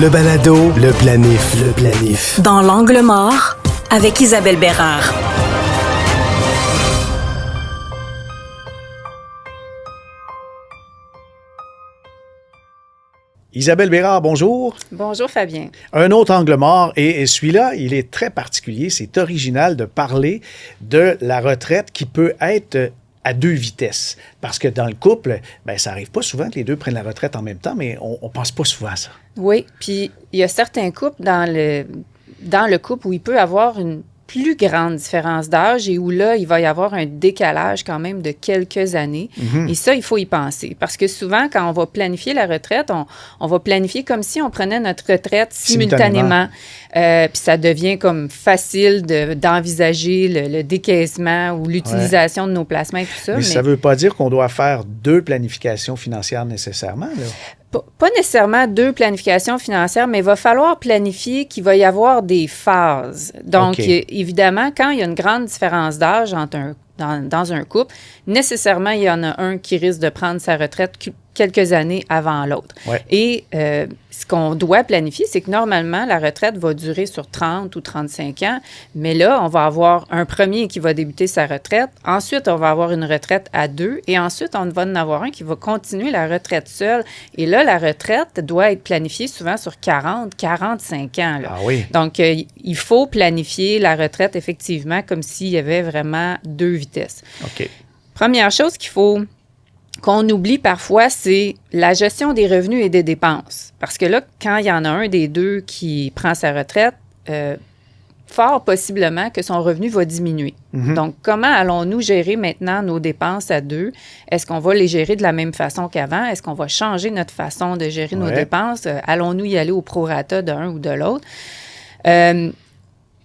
Le balado, le planif. Dans l'angle mort, avec Isabelle Bérard. Isabelle Bérard, bonjour. Bonjour Fabien. Un autre angle mort, et celui-là, il est très particulier. C'est original de parler de la retraite qui peut être à deux vitesses. Parce que dans le couple, ça n'arrive pas souvent que les deux prennent la retraite en même temps, mais on ne pense pas souvent à ça. Oui, puis il y a certains couples dans le couple où il peut avoir une plus grande différence d'âge et où là, il va y avoir un décalage quand même de quelques années. Et ça, il faut y penser. Parce que souvent, quand on va planifier la retraite, on va planifier comme si on prenait notre retraite simultanément. Puis ça devient comme facile d'envisager le décaissement ou l'utilisation de nos placements et tout ça. Mais ça ne veut pas dire qu'on doit faire deux planifications financières nécessairement, là. Pas nécessairement deux planifications financières, mais il va falloir planifier qu'il va y avoir des phases. Donc, évidemment, quand il y a une grande différence d'âge dans un couple, nécessairement, il y en a un qui risque de prendre sa retraite quelques années avant l'autre. Ouais. Et ce qu'on doit planifier, c'est que normalement, la retraite va durer sur 30 ou 35 ans, mais là, on va avoir un premier qui va débuter sa retraite, ensuite, on va avoir une retraite à deux, et ensuite, on va en avoir un qui va continuer la retraite seule. Et là, la retraite doit être planifiée souvent sur 40, 45 ans. Là. Ah oui. Donc, il faut planifier la retraite, effectivement, comme s'il y avait vraiment deux vitesses. OK. Première chose qu'on oublie parfois, c'est la gestion des revenus et des dépenses. Parce que là, quand il y en a un des deux qui prend sa retraite, fort possiblement que son revenu va diminuer. Donc, comment allons-nous gérer maintenant nos dépenses à deux? Est-ce qu'on va les gérer de la même façon qu'avant? Est-ce qu'on va changer notre façon de gérer nos dépenses? Allons-nous y aller au prorata d'un ou de l'autre?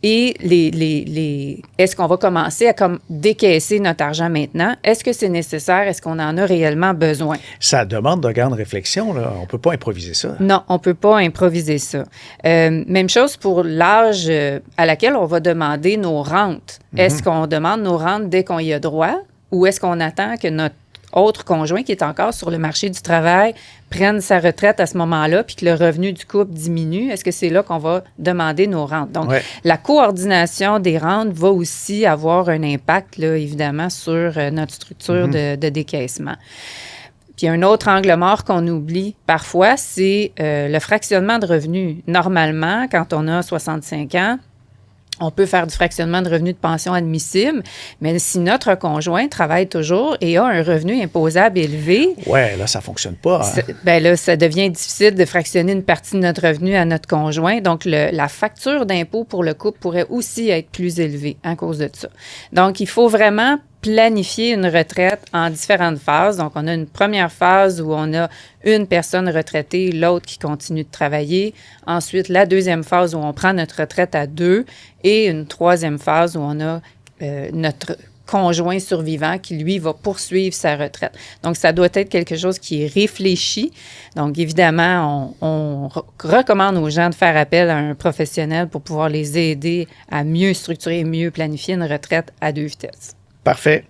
Et est-ce qu'on va commencer à décaisser notre argent maintenant? Est-ce que c'est nécessaire? Est-ce qu'on en a réellement besoin? Ça demande de grande réflexion, là. On ne peut pas improviser ça. Non, on ne peut pas improviser ça. Même chose pour l'âge à laquelle on va demander nos rentes. Est-ce qu'on demande nos rentes dès qu'on y a droit? Ou est-ce qu'on attend que notre autre conjoint qui est encore sur le marché du travail prenne sa retraite à ce moment-là puis que le revenu du couple diminue? Est-ce que c'est là qu'on va demander nos rentes? Donc, la coordination des rentes va aussi avoir un impact, là, évidemment, sur notre structure de décaissement. Puis un autre angle mort qu'on oublie parfois, c'est le fractionnement de revenus. Normalement, quand on a 65 ans, on peut faire du fractionnement de revenus de pension admissible, mais si notre conjoint travaille toujours et a un revenu imposable élevé... Oui, là, ça ne fonctionne pas. Là, ça devient difficile de fractionner une partie de notre revenu à notre conjoint. Donc, la facture d'impôt pour le couple pourrait aussi être plus élevée à cause de ça. Donc, il faut vraiment planifier une retraite en différentes phases. Donc, on a une première phase où on a une personne retraitée, l'autre qui continue de travailler. Ensuite, la deuxième phase où on prend notre retraite à deux et une troisième phase où on a notre conjoint survivant qui, lui, va poursuivre sa retraite. Donc, ça doit être quelque chose qui est réfléchi. Donc, évidemment, on recommande aux gens de faire appel à un professionnel pour pouvoir les aider à mieux structurer et mieux planifier une retraite à deux vitesses. Parfait.